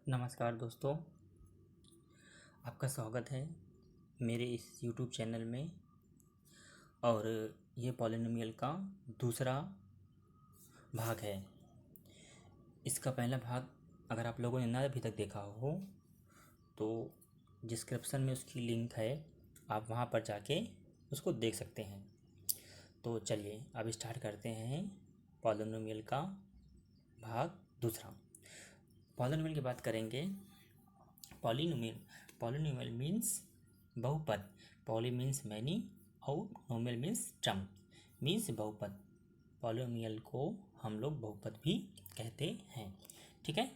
नमस्कार दोस्तों, आपका स्वागत है मेरे इस YouTube चैनल में। और ये पॉलिनोमियल का दूसरा भाग है। इसका पहला भाग अगर आप लोगों ने ना अभी तक देखा हो तो डिस्क्रिप्शन में उसकी लिंक है, आप वहाँ पर जाके उसको देख सकते हैं। तो चलिए अब स्टार्ट करते हैं पॉलिनोमियल का भाग दूसरा। पॉलिनोमियल की बात करेंगे। पॉलिनोमियल मीन्स बहुपद। पॉली मीन्स मैनी और नोमियल मीन्स टर्म, मीन्स बहुपद। पॉलिनोमियल को हम लोग बहुपद भी कहते हैं, ठीक है।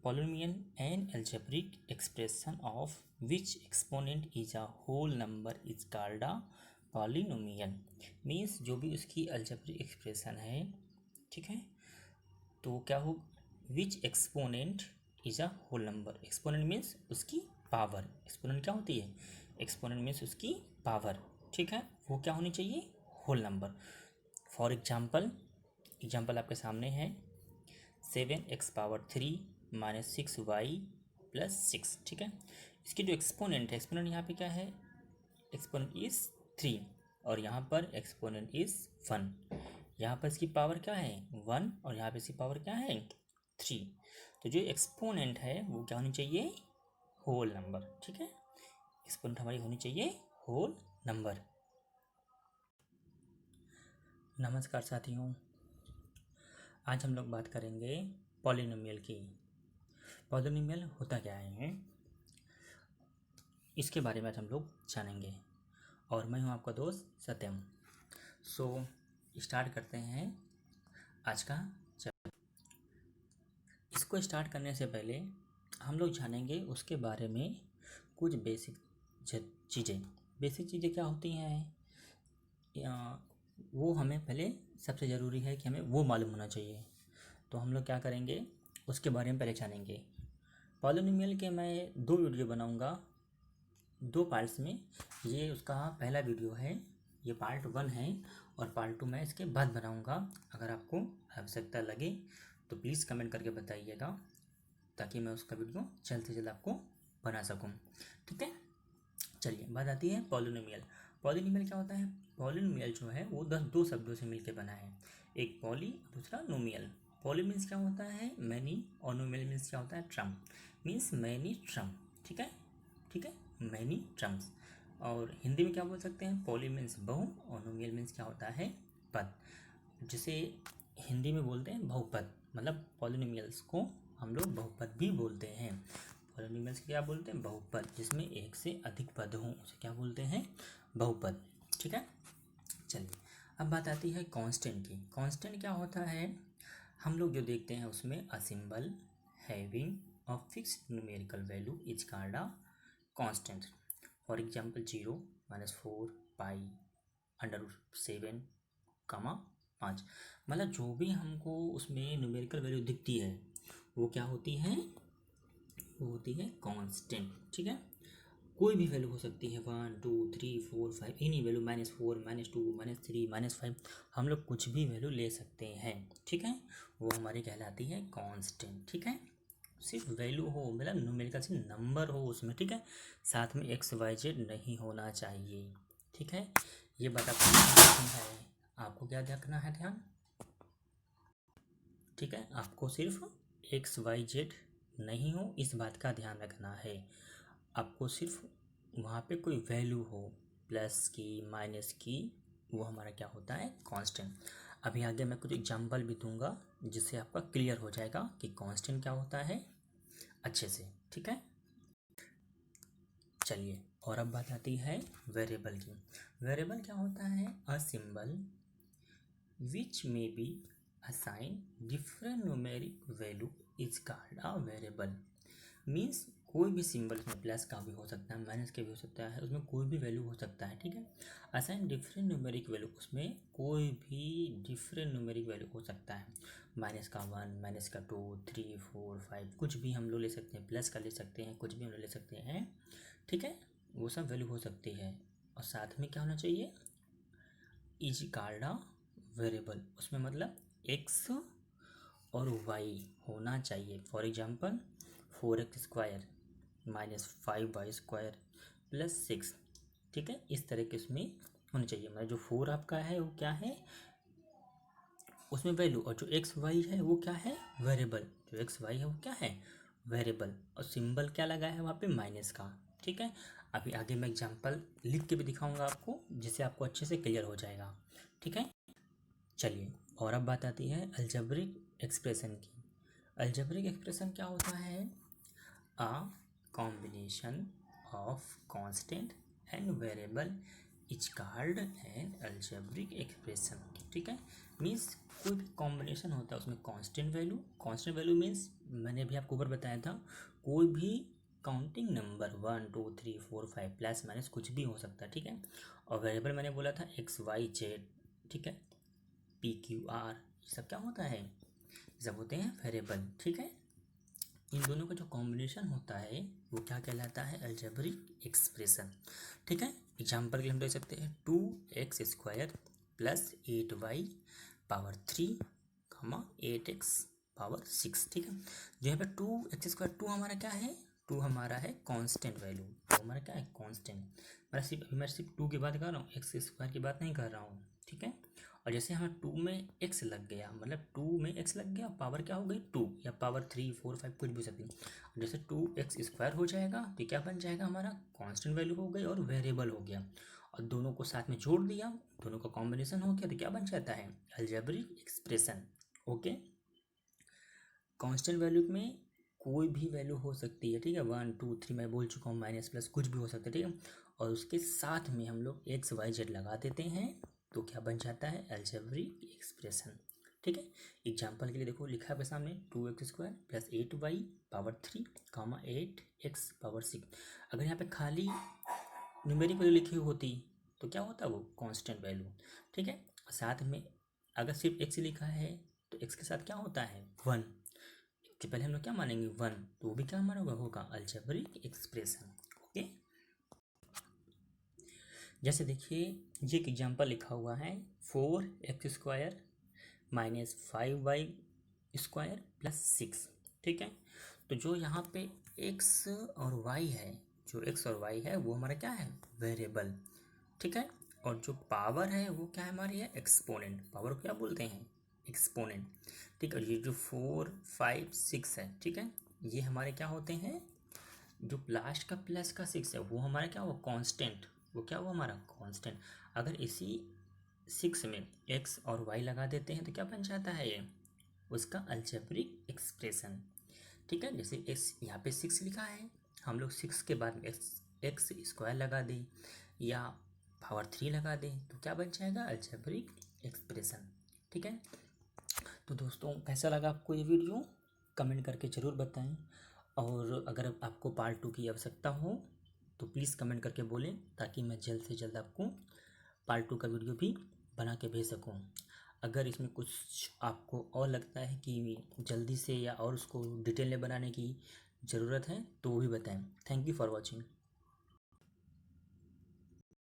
Polynomial an algebraic expression of which exponent is a whole number is called a polynomial. Means जो भी उसकी एल्जेब्रिक एक्सप्रेशन है, ठीक है, तो क्या हो, which exponent is a whole number. Exponent means उसकी पावर। एक्सपोनेंट क्या होती है? एक्सपोनेंट मीन्स उसकी पावर, ठीक है। वो क्या होनी चाहिए? Whole number. फॉर एग्जाम्पल आपके सामने है 7x⁻³ - 6y+6, ठीक है। इसकी जो एक्सपोनेंट है, एक्सपोनेंट यहाँ पे क्या है? एक्सपोनेंट इज 3 और यहाँ पर एक्सपोनेंट इज 1। यहाँ पर इसकी पावर क्या है? 1 और यहाँ पे इसकी पावर क्या है? 3। तो जो एक्सपोनेंट है वो क्या होनी चाहिए? होल नंबर, ठीक है। एक्सपोनेंट हमारी होनी चाहिए होल नंबर। नमस्कार साथियों, आज हम लोग बात करेंगे पॉलिनोमियल की। पॉलिनोमियल होता क्या है, इसके बारे में आज हम लोग जानेंगे। और मैं हूँ आपका दोस्त सत्यम। सो स्टार्ट करते हैं आज का चैप्टर। इसको स्टार्ट करने से पहले हम लोग जानेंगे उसके बारे में कुछ बेसिक चीज़ें। बेसिक चीज़ें क्या होती हैं, वो हमें पहले सबसे ज़रूरी है कि हमें वो मालूम होना चाहिए। तो हम लोग क्या करेंगे, उसके बारे में पहले जानेंगे। पॉलिनोमियल के मैं 2 वीडियो बनाऊंगा, 2 पार्ट्स में। ये उसका पहला वीडियो है, ये पार्ट 1 है, और पार्ट 2 मैं इसके बाद बनाऊंगा। अगर आपको आवश्यकता लगे तो प्लीज़ कमेंट करके बताइएगा, ताकि मैं उसका वीडियो जल्द से जल्द आपको बना सकूं, ठीक है। चलिए बात आती है पॉलिनोमियल। पॉलिनोमियल क्या होता है? पॉलिनोमियल जो है वो 2 शब्दों से मिलकर बना है, एक पॉली, दूसरा नोमियल। पॉली मीन्स क्या होता है? मैनी, और नोमियल मीन्स क्या होता है? ट्रम, मीन्स मैनी ट्रम, ठीक है, ठीक है, मैनी ट्रम्स। और हिंदी में क्या बोल सकते हैं? पॉली मीन्स बहु, और नोमियल मीन्स क्या होता है? पद, जिसे हिंदी में बोलते हैं बहुपद। मतलब पॉलिनोमियल्स को हम लोग बहुपद भी बोलते हैं। पॉलिनोमियल्स क्या बोलते हैं? बहुपद, जिसमें एक से अधिक पद हों उसे क्या बोलते हैं? बहुपद, ठीक है। चलिए अब बात आती है कांस्टेंट की। कांस्टेंट क्या होता है? हम लोग जो देखते हैं उसमें a symbol having a fixed numerical value is called a constant. For example 0, -4, पाई, √7, 5। मतलब जो भी हमको उसमें न्यूमेरिकल वैल्यू दिखती है वो क्या होती है? वो होती है कांस्टेंट, ठीक है। कोई भी वैल्यू हो सकती है, 1, 2, 3, 4, 5, एनी वैल्यू, -4, -2, -3, -5, हम लोग कुछ भी वैल्यू ले सकते हैं, ठीक है। वो हमारी कहलाती है कांस्टेंट, ठीक है। सिर्फ वैल्यू हो, मतलब न्यूमेरिकल से नंबर हो उसमें, ठीक है। साथ में XYZ नहीं होना चाहिए, ठीक है। ये बात आपको ध्यान रखनी है। आपको क्या रखना है ध्यान, ठीक है। आपको सिर्फ XYZ नहीं हो, इस बात का ध्यान रखना है। आपको सिर्फ वहाँ पे कोई वैल्यू हो, प्लस की, माइनस की, वो हमारा क्या होता है? कांस्टेंट। अभी आगे मैं कुछ एग्जांपल भी दूंगा जिससे आपका क्लियर हो जाएगा कि कांस्टेंट क्या होता है अच्छे से, ठीक है। चलिए और अब बात आती है वेरिएबल की। वेरिएबल क्या होता है? अ सिंबल विच में be assign different numeric value is called a variable. Means कोई भी सिंबल, उसमें प्लस का भी हो सकता है, माइनस का भी हो सकता है, उसमें कोई भी वैल्यू हो सकता है, ठीक है। असाइन डिफरेंट न्यूमेरिक वैल्यू, उसमें कोई भी डिफरेंट न्यूमेरिक वैल्यू हो सकता है। -1, -2, 3, 4, 5, कुछ भी हम लोग ले सकते हैं। प्लस का ले सकते हैं, कुछ भी हम लोग ले सकते हैं, ठीक है। वो सब वैल्यू हो सकती है। और साथ में क्या होना चाहिए? Is called a variable. उसमें मतलब x और y होना चाहिए। For example 4x² minus 5y² plus 6, ठीक है। इस तरह के उसमें होने चाहिए। मतलब जो 4 आपका है वो क्या है उसमें वैल्यू, और जो एक्स वाई है वो क्या है वेरिएबल। जो एक्स वाई है वो क्या है वेरिएबल, और सिंबल क्या लगा है वहाँ पे माइनस का, ठीक है। अभी आगे मैं एग्जांपल लिख के भी दिखाऊंगा आपको, जिससे आपको अच्छे से क्लियर हो जाएगा, ठीक है। चलिए, और अब बात आती है अलजेब्रिक एक्सप्रेशन की। अलजेब्रिक एक्सप्रेशन क्या होता है? A combination of constant and variable is called an algebraic expression, ठीक है। मीन्स कोई भी कॉम्बिनेशन होता है उसमें कांस्टेंट वैल्यू मीन्स मैंने अभी आपको ऊपर बताया था, कोई भी काउंटिंग नंबर 1 2 3 4 5 प्लस माइनस कुछ भी हो सकता है, ठीक है। और वेरिएबल मैंने बोला था XYZ, ठीक है, PQR, ये सब क्या होता है, ये सब होते हैं वेरिएबल, ठीक है। इन दोनों का जो कॉम्बिनेशन होता है वो क्या कहलाता है अलजेब्रिक एक्सप्रेशन, ठीक है। एग्जाम्पल के लिए हम देख सकते हैं 2x² प्लस 8y³ 8x6, ठीक है। जो यहाँ पे 2x², 2 हमारा क्या है, 2 हमारा है कांस्टेंट वैल्यू, तो हमारा क्या है कांस्टेंट। मैं सिर्फ 2 की बात कर रहा हूँ, x² की बात नहीं कर रहा हूँ, ठीक है। और जैसे हमें 2 में x लग गया, मतलब 2 में x लग गया, पावर क्या हो गई 2, या पावर 3 4 5 कुछ भी हो सकती है। जैसे 2x² हो जाएगा तो क्या बन जाएगा हमारा कांस्टेंट वैल्यू हो गई और वेरिएबल हो गया, और दोनों को साथ में जोड़ दिया, दोनों का कॉम्बिनेशन हो गया तो क्या बन जाता है algebraic expression, okay. Constant value में कोई भी वैल्यू हो सकती है, ठीक है, 1 2 3 मैं बोल चुका हूँ, माइनस प्लस कुछ भी हो सकता है, ठीक है। और उसके साथ में हम लोग XYZ लगा देते हैं तो क्या बन जाता है अलजेब्रिक एक्सप्रेशन, ठीक है। एग्जाम्पल के लिए देखो लिखा है आपके सामने 2x² प्लस 8y³ 8x6। अगर यहाँ पे खाली न्यूमेरिक वैल्यू लिखी होती तो क्या होता वो कांस्टेंट वैल्यू, ठीक है। साथ में अगर सिर्फ x लिखा है तो x के साथ क्या होता है 1, कि पहले हम लोग क्या मानेंगे 1, तो वो भी क्या हमारा होगा अलजेब्रिक एक्सप्रेशन, ओके। जैसे देखिए ये एक एग्जांपल लिखा हुआ है 4x² माइनस 5y² प्लस 6, ठीक है। तो जो यहाँ पे x और y है, जो x और y है वो हमारा क्या है वेरिएबल, ठीक है। और जो पावर है वो क्या है हमारी है एक्सपोनेंट, पावर को क्या बोलते हैं एक्सपोनेंट, ठीक है। और ये जो 4 5 6 है, ठीक है, ये हमारे क्या होते हैं, जो लास्ट का प्लस का 6 है वो हमारा क्या हुआ कांस्टेंट, वो क्या हुआ हमारा कांस्टेंट। अगर इसी 6 में x और y लगा देते हैं तो क्या बन जाता है ये उसका अलजेब्रिक एक्सप्रेशन, ठीक है। जैसे x यहाँ पे 6 लिखा है, हम लोग 6 के बाद में x² लगा दें या पावर 3 लगा दें तो क्या बन जाएगा अलजेब्रिक एक्सप्रेशन, ठीक है। तो दोस्तों कैसा लगा आपको ये वीडियो कमेंट करके ज़रूर बताएं, और अगर आपको पार्ट 2 की आवश्यकता हो तो प्लीज़ कमेंट करके बोलें, ताकि मैं जल्द से जल्द आपको पार्ट 2 का वीडियो भी बना के भेज सकूं। अगर इसमें कुछ आपको और लगता है कि जल्दी से या और उसको डिटेल में बनाने की ज़रूरत है तो वो भी बताएं। Thank you for watching.